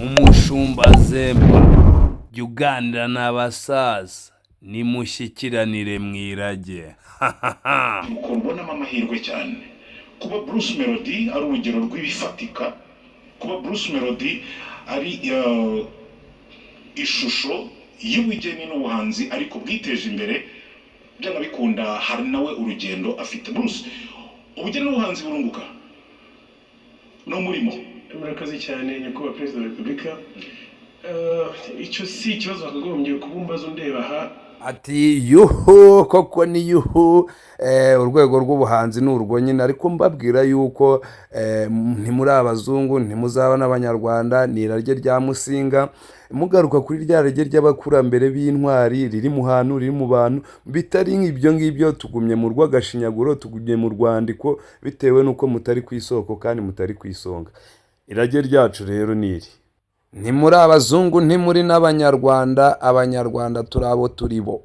umushumba Zemba jya uganira n'abasaza nimushyikiranire mu irage. nuko mbonamo amahirwe cyane kuba Bruce Melody ari urugero rw'ibifatika, kuba Bruce Melody ari ishusho y'ubugeni n'ubuhanzi ariko bwiteje imbere byana bikunda. Hari nawe urugendo afite. Bruce, ubugeni n'ubuhanzi burunguka no murimo. Murakaze cyane nyakubahwa Perezida wa Repubulika. Icyo si ikibazo wakagombye kubumbaza undeba aha. Ati yuhu koko ni yuhu, urwego rw'ubuhanzi n'urwo nyine, ariko mbabwira yuko ntimuri abazungu ntimuzaba n'abanyarwanda, ni irage rya Musinga. Mugaruka kuri rya rage ry'abakurambere b'intwari riri mu hantu, riri mu bantu, bitari nk'ibyo ngibyo. Tugumye mu rw'agashinyaguro, tugumye mu rwandiko, bitewe n'uko mutari ku isoko kandi mutari ku isonga. Irage ryacu rero niri, ntimuri abazungu ntimuri n'abanyarwanda, abanyarwanda turi abo turi bo.